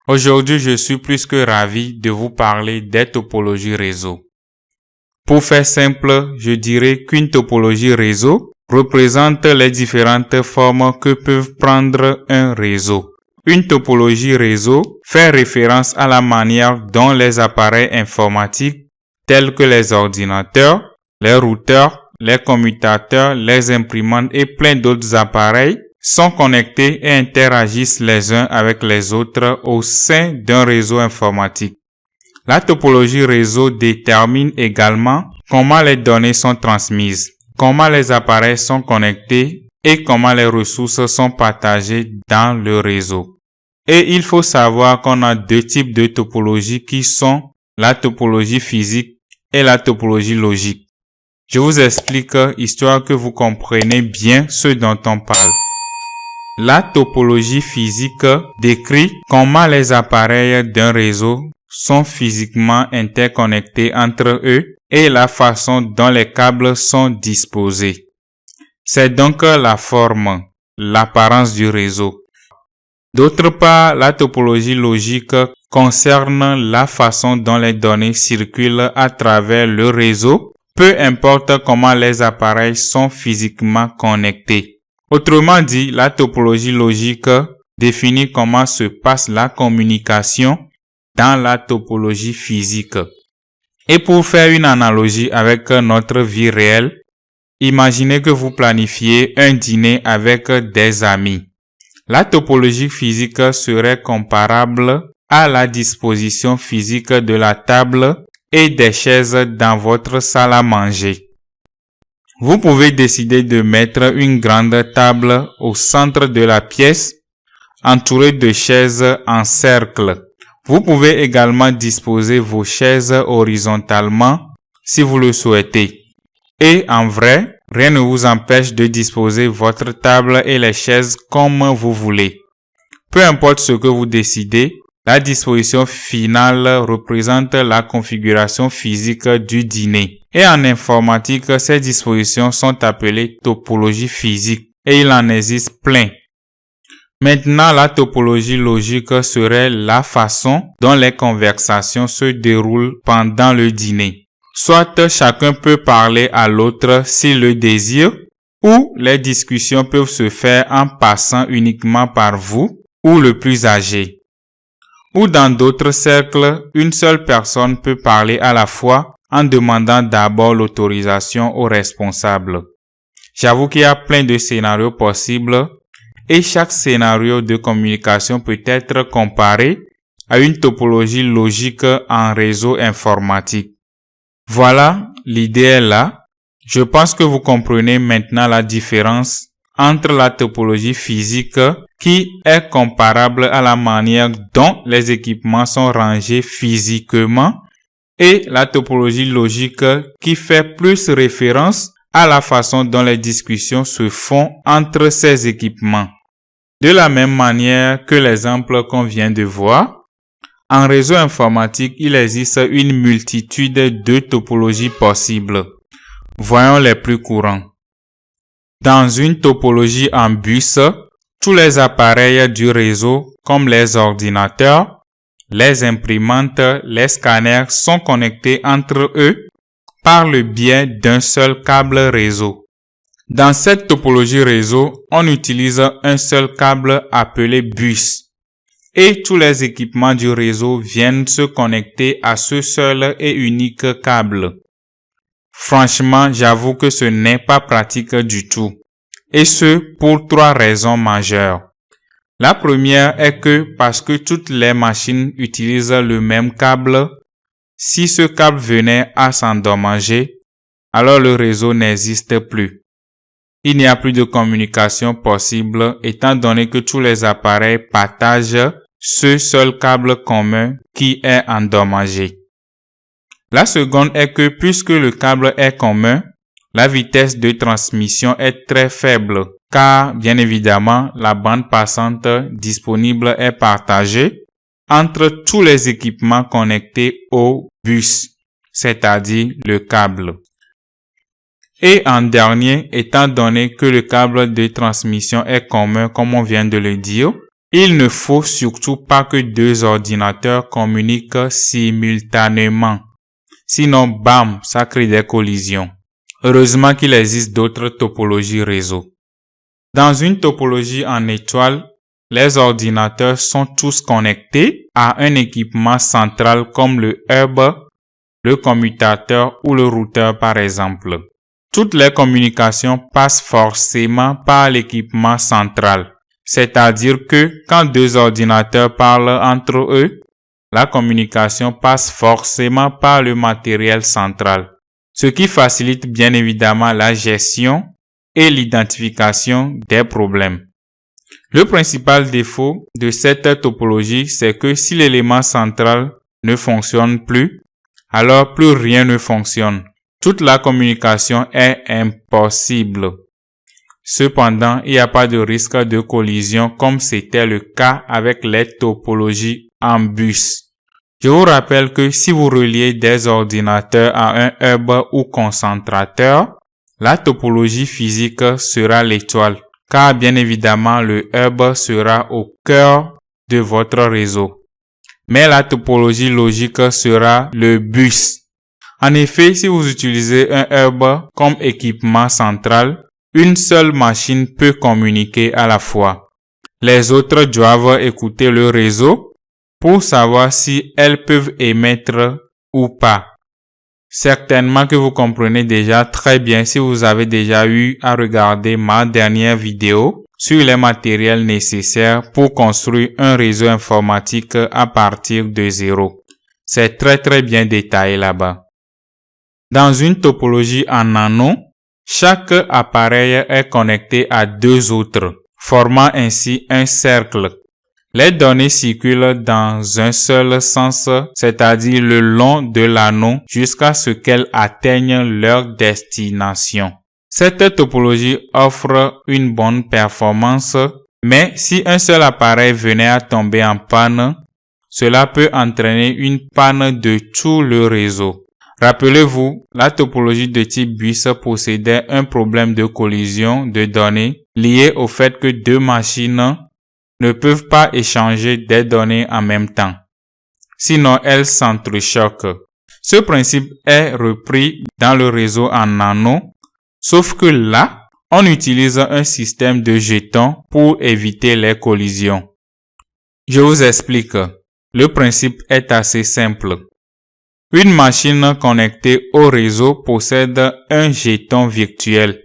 Aujourd'hui, je suis plus que ravi de vous parler des topologies réseau. Pour faire simple, je dirais qu'une topologie réseau représente les différentes formes que peuvent prendre un réseau. Une topologie réseau fait référence à la manière dont les appareils informatiques tels que les ordinateurs, les routeurs, les commutateurs, les imprimantes et plein d'autres appareils sont connectés et interagissent les uns avec les autres au sein d'un réseau informatique. La topologie réseau détermine également comment les données sont transmises, comment les appareils sont connectés et comment les ressources sont partagées dans le réseau. Et il faut savoir qu'on a deux types de topologies qui sont la topologie physique et la topologie logique. Je vous explique histoire que vous compreniez bien ce dont on parle. La topologie physique décrit comment les appareils d'un réseau sont physiquement interconnectés entre eux et la façon dont les câbles sont disposés. C'est donc la forme, l'apparence du réseau. D'autre part, la topologie logique concerne la façon dont les données circulent à travers le réseau, peu importe comment les appareils sont physiquement connectés. Autrement dit, la topologie logique définit comment se passe la communication dans la topologie physique. Et pour faire une analogie avec notre vie réelle, imaginez que vous planifiez un dîner avec des amis. La topologie physique serait comparable à la disposition physique de la table et des chaises dans votre salle à manger. Vous pouvez décider de mettre une grande table au centre de la pièce, entourée de chaises en cercle. Vous pouvez également disposer vos chaises horizontalement si vous le souhaitez. Et en vrai, rien ne vous empêche de disposer votre table et les chaises comme vous voulez. Peu importe ce que vous décidez, la disposition finale représente la configuration physique du dîner. Et en informatique, ces dispositions sont appelées topologies physiques et il en existe plein. Maintenant, la topologie logique serait la façon dont les conversations se déroulent pendant le dîner. Soit chacun peut parler à l'autre s'il le désire, ou les discussions peuvent se faire en passant uniquement par vous ou le plus âgé. Ou dans d'autres cercles, une seule personne peut parler à la fois en demandant d'abord l'autorisation au responsable. J'avoue qu'il y a plein de scénarios possibles et chaque scénario de communication peut être comparé à une topologie logique en réseau informatique. Voilà, l'idée est là. Je pense que vous comprenez maintenant la différence entre la topologie physique qui est comparable à la manière dont les équipements sont rangés physiquement et la topologie logique qui fait plus référence à la façon dont les discussions se font entre ces équipements. De la même manière que l'exemple qu'on vient de voir, en réseau informatique, il existe une multitude de topologies possibles. Voyons les plus courants. Dans une topologie en bus, tous les appareils du réseau, comme les ordinateurs, les imprimantes, les scanners, sont connectés entre eux par le biais d'un seul câble réseau. Dans cette topologie réseau, on utilise un seul câble appelé bus. Et tous les équipements du réseau viennent se connecter à ce seul et unique câble. Franchement, j'avoue que ce n'est pas pratique du tout. Et ce, pour trois raisons majeures. La première est que parce que toutes les machines utilisent le même câble, si ce câble venait à s'endommager, alors le réseau n'existe plus. Il n'y a plus de communication possible étant donné que tous les appareils partagent ce seul câble commun qui est endommagé. La seconde est que puisque le câble est commun, la vitesse de transmission est très faible car, bien évidemment, la bande passante disponible est partagée entre tous les équipements connectés au bus, c'est-à-dire le câble. Et en dernier, étant donné que le câble de transmission est commun comme on vient de le dire, Il ne faut surtout pas que deux ordinateurs communiquent simultanément. Sinon, bam, ça crée des collisions. Heureusement qu'il existe d'autres topologies réseau. Dans une topologie en étoile, les ordinateurs sont tous connectés à un équipement central comme le hub, le commutateur ou le routeur par exemple. Toutes les communications passent forcément par l'équipement central. C'est-à-dire que quand deux ordinateurs parlent entre eux, la communication passe forcément par le matériel central, ce qui facilite bien évidemment la gestion et l'identification des problèmes. Le principal défaut de cette topologie, c'est que si l'élément central ne fonctionne plus, alors plus rien ne fonctionne. Toute la communication est impossible. Cependant, il n'y a pas de risque de collision comme c'était le cas avec les topologies en bus. Je vous rappelle que si vous reliez des ordinateurs à un hub ou concentrateur, la topologie physique sera l'étoile, car bien évidemment le hub sera au cœur de votre réseau. Mais la topologie logique sera le bus. En effet, si vous utilisez un hub comme équipement central, une seule machine peut communiquer à la fois. Les autres doivent écouter le réseau pour savoir si elles peuvent émettre ou pas. Certainement que vous comprenez déjà très bien si vous avez déjà eu à regarder ma dernière vidéo sur les matériels nécessaires pour construire un réseau informatique à partir de zéro. C'est très bien détaillé là-bas. Dans une topologie en anneau, chaque appareil est connecté à deux autres, formant ainsi un cercle. Les données circulent dans un seul sens, c'est-à-dire le long de l'anneau jusqu'à ce qu'elles atteignent leur destination. Cette topologie offre une bonne performance, mais si un seul appareil venait à tomber en panne, cela peut entraîner une panne de tout le réseau. Rappelez-vous, la topologie de type bus possédait un problème de collision de données lié au fait que deux machines ne peuvent pas échanger des données en même temps. Sinon, elles s'entrechoquent. Ce principe est repris dans le réseau en anneau, sauf que là, on utilise un système de jetons pour éviter les collisions. Je vous explique. Le principe est assez simple. Une machine connectée au réseau possède un jeton virtuel.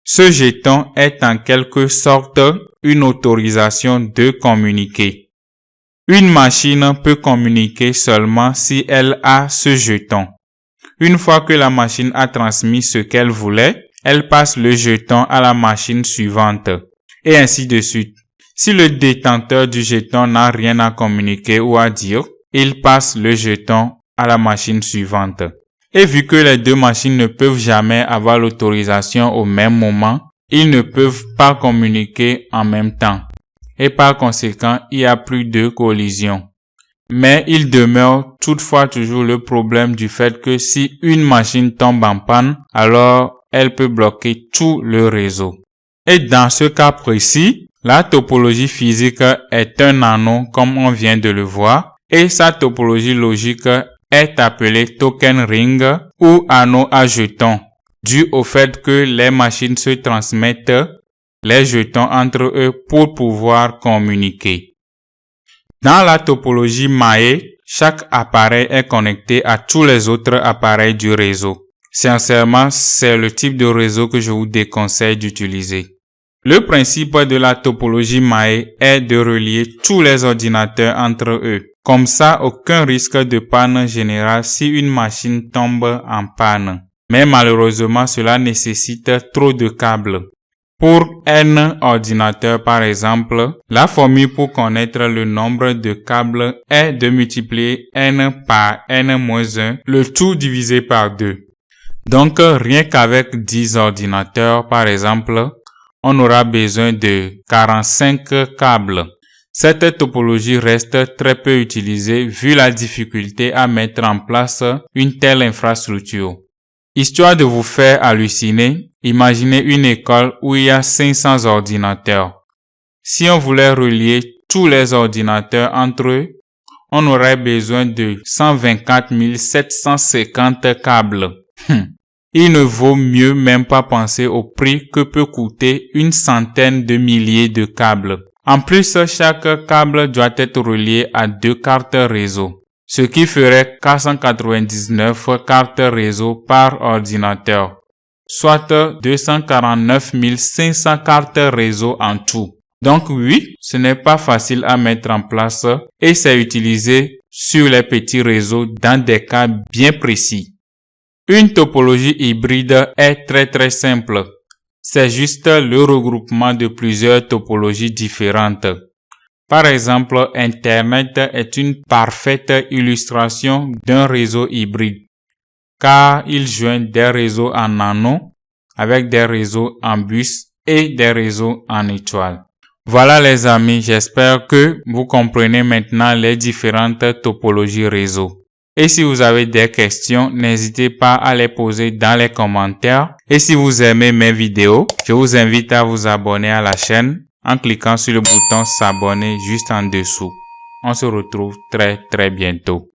Ce jeton est en quelque sorte une autorisation de communiquer. Une machine peut communiquer seulement si elle a ce jeton. Une fois que la machine a transmis ce qu'elle voulait, elle passe le jeton à la machine suivante, et ainsi de suite. Si le détenteur du jeton n'a rien à communiquer ou à dire, il passe le jeton à la machine suivante. Et vu que les deux machines ne peuvent jamais avoir l'autorisation au même moment, ils ne peuvent pas communiquer en même temps. Et par conséquent, il n'y a plus de collision. Mais il demeure toutefois toujours le problème du fait que si une machine tombe en panne, alors elle peut bloquer tout le réseau. Et dans ce cas précis, la topologie physique est un anneau comme on vient de le voir, et sa topologie logique est appelée token ring ou anneau à jetons, dû au fait que les machines se transmettent les jetons entre eux pour pouvoir communiquer. Dans la topologie Mae, chaque appareil est connecté à tous les autres appareils du réseau. Sincèrement, c'est le type de réseau que je vous déconseille d'utiliser. Le principe de la topologie Mae est de relier tous les ordinateurs entre eux. Comme ça, aucun risque de panne générale si une machine tombe en panne. Mais malheureusement, cela nécessite trop de câbles. Pour n ordinateurs par exemple, la formule pour connaître le nombre de câbles est de multiplier n par n-1, le tout divisé par 2. Donc, rien qu'avec 10 ordinateurs par exemple, on aura besoin de 45 câbles. Cette topologie reste très peu utilisée vu la difficulté à mettre en place une telle infrastructure. Histoire de vous faire halluciner, imaginez une école où il y a 500 ordinateurs. Si on voulait relier tous les ordinateurs entre eux, on aurait besoin de 124 750 câbles. Il ne vaut mieux même pas penser au prix que peut coûter une centaine de milliers de câbles. En plus, chaque câble doit être relié à 2 cartes réseau, ce qui ferait 499 cartes réseau par ordinateur, soit 249 500 cartes réseau en tout. Donc oui, ce n'est pas facile à mettre en place et c'est utilisé sur les petits réseaux dans des cas bien précis. Une topologie hybride est très simple. C'est juste le regroupement de plusieurs topologies différentes. Par exemple, Internet est une parfaite illustration d'un réseau hybride, car il joint des réseaux en anneaux avec des réseaux en bus et des réseaux en étoile. Voilà les amis, j'espère que vous comprenez maintenant les différentes topologies réseau. Et si vous avez des questions, n'hésitez pas à les poser dans les commentaires. Et si vous aimez mes vidéos, je vous invite à vous abonner à la chaîne en cliquant sur le bouton s'abonner juste en dessous. On se retrouve très bientôt.